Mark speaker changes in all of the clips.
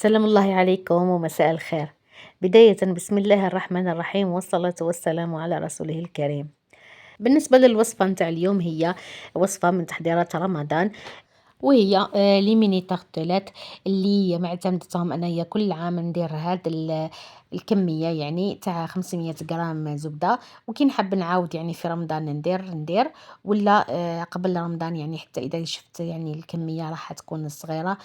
Speaker 1: سلام الله عليكم ومساء الخير. بداية بسم الله الرحمن الرحيم والصلاة والسلام على رسوله الكريم. بالنسبة للوصفة متاع اليوم هي وصفة من تحضيرات رمضان، وهي لي ميني تارتلات اللي معتمدتهم انايا كل عام ندير هاد الكميه يعني تاع 500 غرام زبده. وكي نحب نعاود يعني في رمضان ندير ولا قبل رمضان يعني حتى اذا شفت يعني الكميه راح تكون صغيره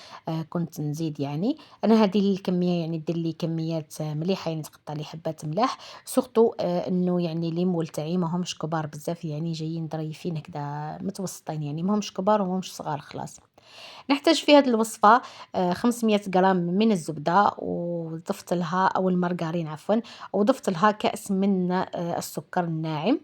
Speaker 1: كنت نزيد يعني. انا هذه الكميه يعني دير لي كميات مليحه، يعني تقطع لي حبات ملاح سورتو انه يعني لي مول تاعي ماهمش كبار بزاف، يعني جايين ظريفين هكذا متوسطين، يعني ماهمش كبار وماهمش صغار خلاص. نحتاج في هذه الوصفة 500 جرام من الزبدة، وضفت لها أو المارغرين عفوا، وضفت لها كأس من السكر الناعم.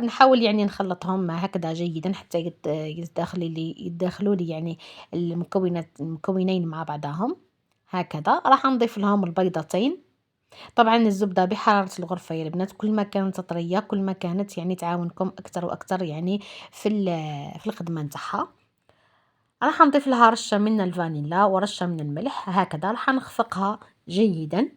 Speaker 1: نحاول يعني نخلطهم هكذا جيدا حتى يتداخلوا لي يعني المكونين مع بعضهم. هكذا راح نضيف لهم البيضتين. طبعا الزبدة بحرارة الغرفة يا البنات، كل ما كانت طرية كل ما كانت يعني تعاونكم أكثر وأكثر يعني في الخدمة نتاعها. راح نضيف لها رشة من الفانيلا ورشة من الملح، هكذا راح نخفقها جيدا.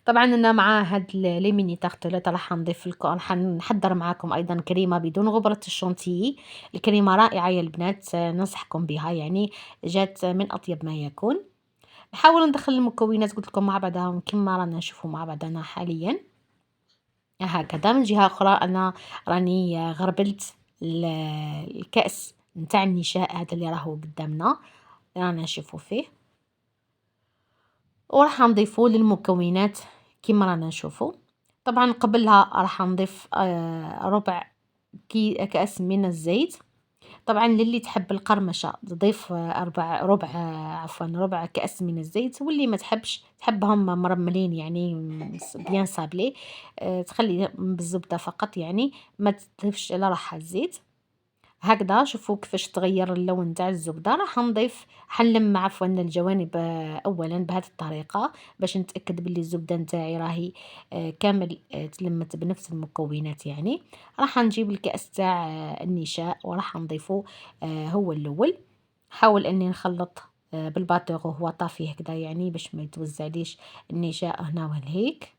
Speaker 1: طبعا انا مع هاد لي ميني تارتلات راح نضيف لكم، راح نحضر معاكم ايضا كريمه بدون غبره الشونتيي. الكريمه رائعه يا البنات، ننصحكم بها يعني، جات من اطيب ما يكون. نحاول ندخل المكونات قلت لكم مع بعضها كما رانا نشوفوا مع بعضنا حاليا. هكذا من جهه اخرى انا راني غربلت الكأس نتاع النشاء هذا اللي راهو قدامنا رانا نشوفوا فيه، وراح نضيفه للمكونات كما رانا نشوفوا. طبعا قبلها راح نضيف ربع كأس من الزيت. طبعا للي تحب القرمشة تضيف ربع عفوا ربع كأس من الزيت، واللي ما تحبش تحبهم مرملين يعني بيان صابلي تخلي بالزبدة فقط، يعني ما تضيفش على راحة الزيت. هكذا شوفوا كيفاش تغير اللون تاع الزبده. راح نضيف حنلم عفوا الجوانب اولا بهذه الطريقه باش نتاكد باللي الزبده نتاعي راهي كامل تلمت بنفس المكونات يعني. راح نجيب الكاس تاع النشاء وراح نضيفه هو الاول. حاول اني نخلط بالباتور وهو طافي هكذا يعني باش ما يتوزعليش النشاء هنا وهيك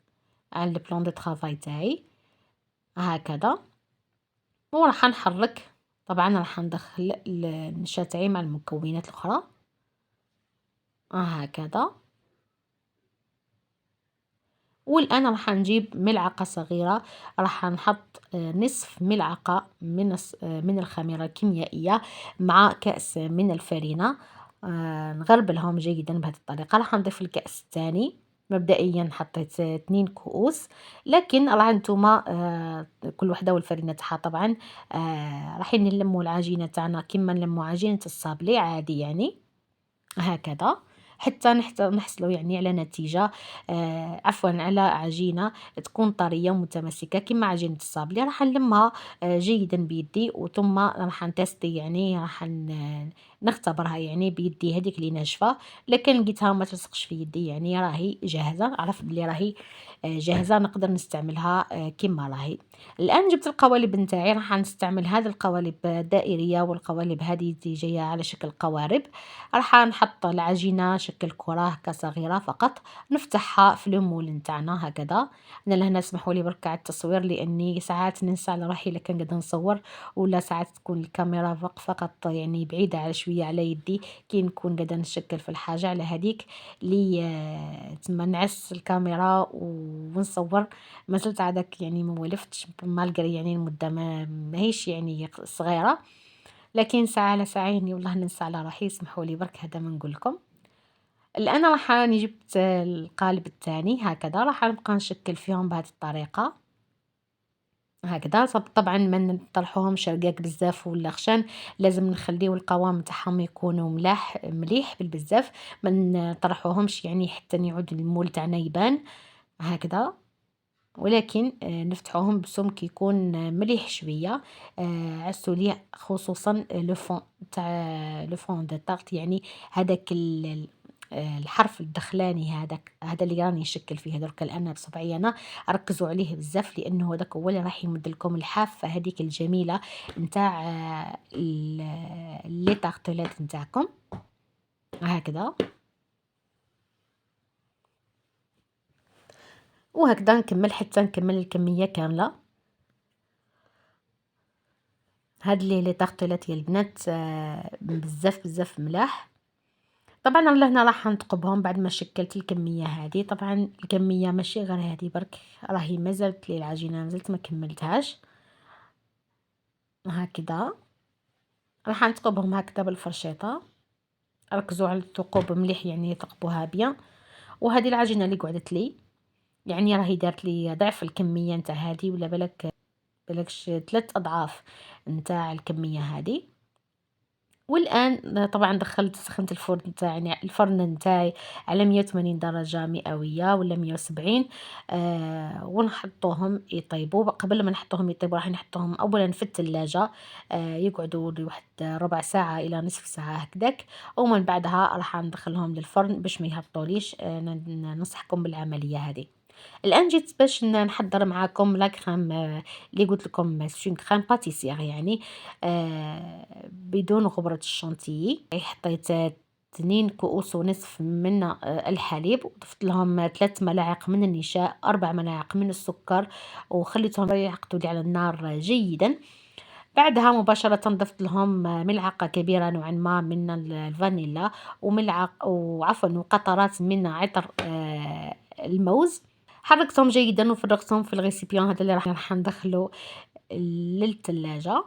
Speaker 1: على البلون دو طرافاي تاعي. هكذا وراح نحرك. طبعا راح ندخل النشا تاعي مع المكونات الاخرى هكذا. والان راح نجيب ملعقه صغيره، راح نحط نصف ملعقه من الخميره الكيميائيه مع كأس من الفرينه. نغربلهم جيدا بهذه الطريقه. راح نضيف الكأس الثاني. مبدئيا حطيت 2 كؤوس، لكن راه نتوما كل وحده والفرينه تاعها طبعا. راح نلموا العجينه تاعنا كما نلموا عجينه الصابلي عادي يعني. هكذا حتى نحصلوا يعني على نتيجة عفوا على عجينة تكون طرية ومتماسكة كما عجينة الصابلي. راح نلمها جيدا بيدي، وثم راح نتستي يعني راح نختبرها يعني بيدي هذيك اللي ناشفة. لكن لقيتها ما تلصقش في يدي يعني راهي جاهزة، عرفت بلي راهي جاهزة نقدر نستعملها كما راهي. الآن جبت القوالب نتاعي، راح نستعمل هذه القوالب دائرية، والقوالب هذه جاية على شكل قوارب. راح نحط العجينة شكل كرة هكا صغيرة فقط، نفتحها في المول نتاعنا هكذا. انا لهنا اسمحوا لي برك على التصوير لاني ساعات ننسى على روحي الا كان قاعده نصور، ولا ساعات تكون الكاميرا فقط يعني بعيدة على شوية على يدي كي نكون قاعده نشكل في الحاجة على هذيك لي تما نعس الكاميرا ونصور. ما زلت عادك يعني ما ولفتش مالقري يعني المدة ماهيش يعني صغيرة، لكن ساعة على ساعة يعني والله ننسى على روحي، اسمحوا لي برك هذا ما نقول لكم. الآن راح راني جبت القالب الثاني هكذا، راح نبقى نشكل فيهم بهذه الطريقة هكذا. طبعا ما نطرحوهمش رقاق بزاف ولا خشان، لازم نخليو القوام تاعهم يكونوا مليح بالبزاف، ما نطرحوهمش يعني حتى يعود المول تاعنا يبان هكذا. ولكن نفتحوهم بسمك يكون مليح شويه. عسوا لي خصوصا لو فون دو طارت يعني هذاك الحرف الدخلاني هذا اللي راني نشكل فيه درك الان بصبعي انا. ركزوا عليه بزاف لانه هذاك هو اللي راح يمد لكم الحافه هذيك الجميله نتاع لي طارتلات نتاعكم هكذا. وهكذا نكمل حتى نكمل الكميه كامله. هاد لي طارطيلات يا البنات بزاف بزاف ملاح. طبعا لهنا راح نثقبهم بعد ما شكلت الكميه هذه. طبعا الكميه ماشي غير هذه برك، راهي مازالت لي العجينه مازلت ما كملتهاش. هكذا راح نثقبهم هكذا بالفرشيطه. ركزوا على الثقوب مليح، يعني ثقبوها بيان. وهذه العجينه اللي قعدت لي، يعني راهي دارت لي ضعف الكميه نتاع هذه، ولا بلكش 3 اضعاف نتاع الكميه هذه. والان طبعا سخنت الفرن تاعي، على 180 درجه مئويه ولا 170. ونحطوهم يطيبوا. قبل ما نحطوهم يطيبوا راح نحطوهم اولا في الثلاجه، يقعدوا لواحد ربع ساعه الى نصف ساعه هكذاك. ومن بعدها راح ندخلهم للفرن باش ما يهبطوليش. ننصحكم بالعمليه هذه. الان جيت باش نحضر معاكم لا كريم، اللي قلت لكم سون كريم باتيسير، يعني بدون غبرة الشانتيي. حطيت 2 كؤوس ونصف من الحليب، وضفت لهم 3 ملاعق من النشاء، 4 ملاعق من السكر، وخليتهم يعقدوا لي على النار جيدا. بعدها مباشرة ضفت لهم ملعقة كبيرة نوعا ما من الفانيلا، وقطرات من عطر الموز. حركتهم جيدا وفرغتهم في الغيسيبيون هذا اللي راح ندخله للثلاجة،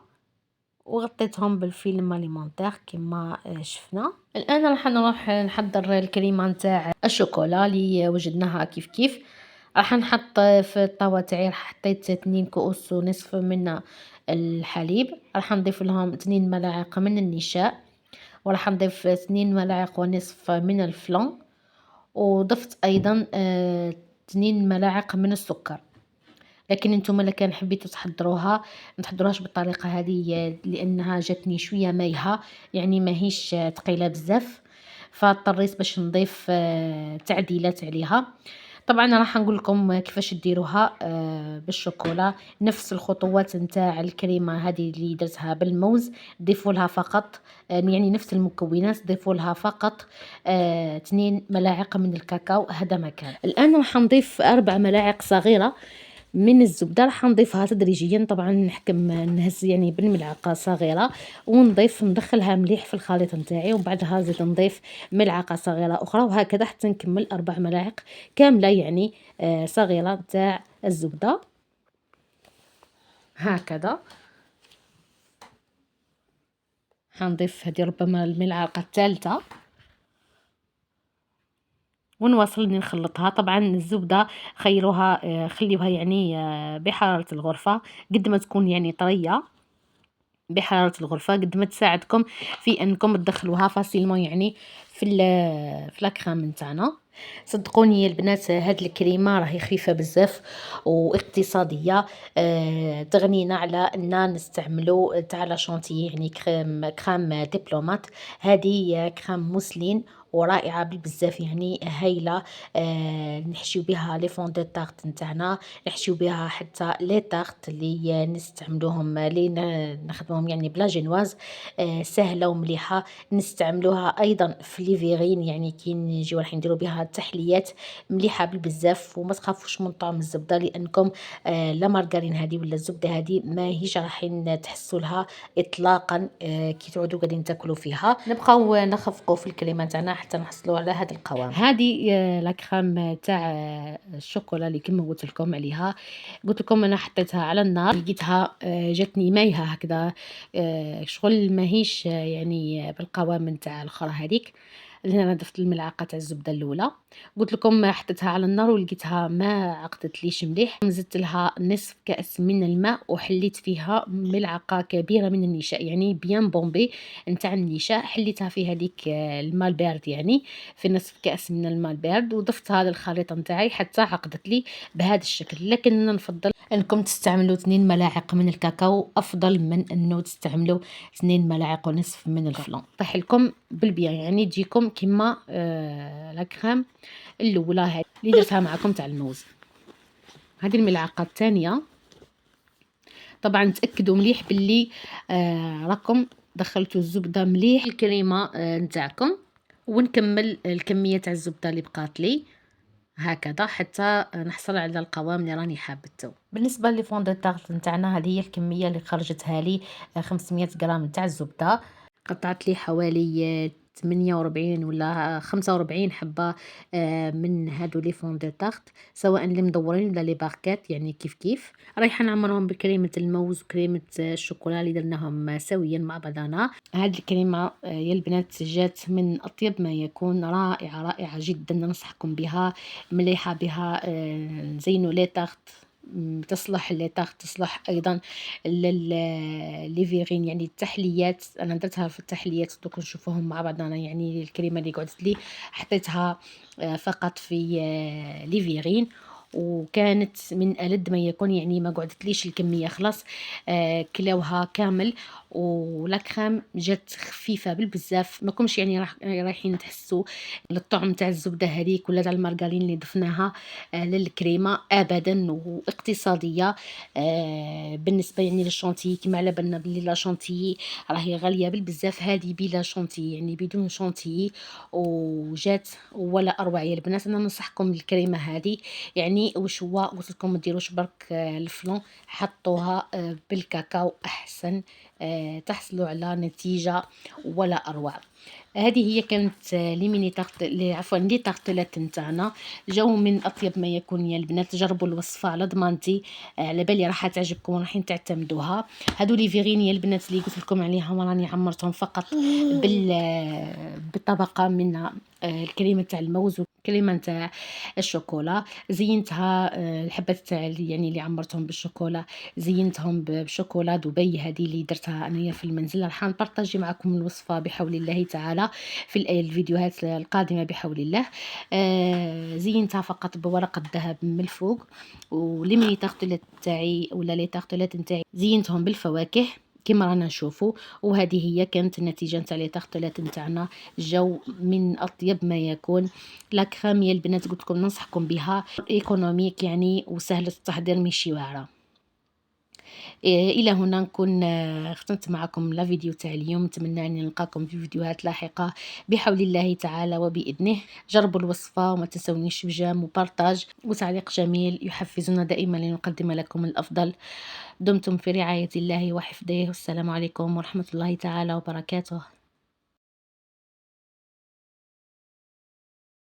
Speaker 1: وغطيتهم بالفيلم اليمونتير كما شفنا. الان راح نروح نحضر الكريمه نتاع الشوكولا اللي وجدناها كيف كيف. راح نحط في الطاوه تاعي، راح حطيت 2 كؤوس ونصف من الحليب، راح نضيف لهم 2 ملاعق من النشاء، وراح نضيف 2 ملاعق ونصف من الفلان، وضفت ايضا 2 ملاعق من السكر. لكن انتم الا كان حبيتوا تحضروها ما تحضروهاش بالطريقه هذه، لانها جاتني شويه مايهه، يعني ماهيش ثقيله بزاف، فاضطريت باش نضيف تعديلات عليها. طبعا راح نقول لكم كيفاش ديروها بالشوكولا. نفس الخطوات نتاع الكريمه هذه اللي درتها بالموز، ضيفوا لها فقط يعني نفس المكونات، ضيفوا لها فقط 2 ملاعق من الكاكاو. هذا مكان. الان راح نضيف 4 ملاعق صغيره من الزبده، راح نضيفها تدريجيا. طبعا نهز يعني بالملعقه صغيره، ندخلها مليح في الخليط نتاعي، وبعدها زيد نضيف ملعقه صغيره اخرى، وهكذا حتى نكمل 4 ملاعق كامله يعني صغيره نتاع الزبده. هكذا حنضيف هذه ربما الملعقه الثالثه، ونواصل نخلطها. طبعا الزبده خليوها يعني بحراره الغرفه، قد ما تكون يعني طريه بحراره الغرفه قد ما تساعدكم في انكم تدخلوها فاسيلمون يعني في لاكريم نتاعنا. صدقوني يا البنات هاد الكريمه راهي خفيفه بزاف واقتصاديه. تغنينا على ان نستعملوا تاع لا شونتي، يعني كريم دبلومات. هذه كريم موسلين ورائعه بزاف، يعني هايله. نحشيو بها لي فون دو طارت نتاعنا، نحشيو بها حتى لي طارت اللي نستعملوهم اللي نخدموهم يعني بلا جينواز. سهله ومليحه. نستعملوها ايضا في ليفيرين، يعني كي نجيو راح نديروا بها تحليات مليحه بزاف. وما تخافوش من طعم الزبده، لانكم لا مارغرين هذه ولا الزبده هذه ما هيش راح تحسوا لها اطلاقا كي تعودوا قاعدين تاكلوا فيها. نبقاو نخفقوا في الكريمه تاعنا حتى نحصلوا على هذا القوام. هذه لا كريم تاع الشوكولا اللي كما قلت لكم عليها. قلت لكم انا حطيتها على النار، لقيتها جاتني مايهه هكذا، شغل ماهيش يعني بالقوام نتاع الاخرى هذيك. هنا ضفت الملعقه تاع الزبده الاولى، قلت لكم حطيتها على النار ولقيتها ما عقدت ليش مليح. زدت لها نصف كاس من الماء، وحليت فيها ملعقه كبيره من النشاء، يعني بيان بومبي نتاع النشاء. حليتها في هذيك الماء البارد، يعني في نصف كاس من الماء البارد، وضفت هذا الخليط نتاعي حتى عقدت لي بهذا الشكل. لكن انا نفضل انكم تستعملوا 2 ملاعق من الكاكاو افضل من انه تستعملوا 2 ملاعق ونصف من الفلان. طيح لكم بالبيان، يعني تجيكم كما لا كريم الاولى هذه اللي درتها معكم تاع الموز. هذه الملعقه الثانيه. طبعا تاكدوا مليح باللي راكم دخلتوا الزبده مليح الكريمه نتاعكم. ونكمل الكميه تاع الزبده اللي بقات لي. هكذا حتى نحصل على القوام اللي راني حابته. بالنسبة لفوند دو طارت نتاعنا، هذه هي الكمية اللي خرجتها لي، 500 غرام نتاع الزبدة. قطعت لي حوالي 48 ولا 45 حبة من هادو لي فون دو طارت، سواء لي مدورين ولا لي باغكات، يعني كيف كيف. رايحة نعمرهم بكريمة الموز وكريمة الشوكولا اللي درناهم سويا مع بعضنا. هاد الكريمة يا البنات جات من أطيب ما يكون، رائعة رائعة جدا، ننصحكم بها، مليحة بها. نزينو لي طارت، تصلح لي طارت، تصلح أيضا لي فيغين، يعني التحليات. أنا درتها في التحليات دوك نشوفوهم مع بعضنا، يعني الكريمة اللي قعدت لي حطيتها فقط في لي فيغين، وكانت من ألد ما يكون، يعني ما قعدتليش الكمية خلاص، كلاوها كامل. ولا كريم جات خفيفة بالبزاف، ما كنتش يعني رايحين تحسوا للطعم تاع الزبدة هذيك ولا تاع المارغرين اللي ضفناها للكريمة أبدا، واقتصادية. بالنسبة يعني للشونتيي، كما على بالنا بلي لا شونتيي راهي غالية بالبزاف، هذه بلا شونتيي، يعني بدون شونتيي، وجات ولا أروع يا البنات. أنا ننصحكم بالكريمة هذه، يعني واش هو قلت لكم ما ديروش برك الفلون، حطوها بالكاكاو أحسن، تحصلوا على نتيجة ولا أروع. هذه هي كانت لي ميني طارت، عفوا لي طارطيلات نتاعنا، جاو من أطيب ما يكون يا البنات. جربوا الوصفة على ضمانتي، على بالي راح تعجبكم وراحين تعتمدوها. هادو لي فيغين يا البنات اللي قلت لكم عليهم، راني عمرتهم فقط بطبقة من الكريمة تاع الموز والكريمة نتاع الشوكولا. زينتها الحبات تاع يعني اللي عمرتهم بالشوكولا، زينتهم بشوكولا دبي، هذه اللي درتها انايا في المنزل. راح نبارطاجي معكم الوصفة بحول الله تعالى في الفيديوهات القادمة بحول الله. زينتها فقط بورق الذهب من الفوق، ولي ميني طارطيلات تاعي ولا لي طارطيلات نتاعي زينتهم بالفواكه كما رانا نشوفوا. وهذه هي كانت النتيجه نتاع لي طارطيلات نتاعنا، جاو من اطيب ما يكون. لا كريم يا البنات قلت لكم ننصحكم بها، ايكونوميك يعني وسهله التحضير ماشي واعره. الى هنا نكون ختمت معكم لا فيديو تاع اليوم. نتمنى ان نلقاكم في فيديوهات لاحقه بحول الله تعالى وباذنه. جربوا الوصفه وما تنسونيش بجام وبارطاج وتعليق جميل يحفزنا دائما لنقدم لكم الافضل. دمتم في رعايه الله وحفظه، والسلام عليكم ورحمه الله تعالى وبركاته.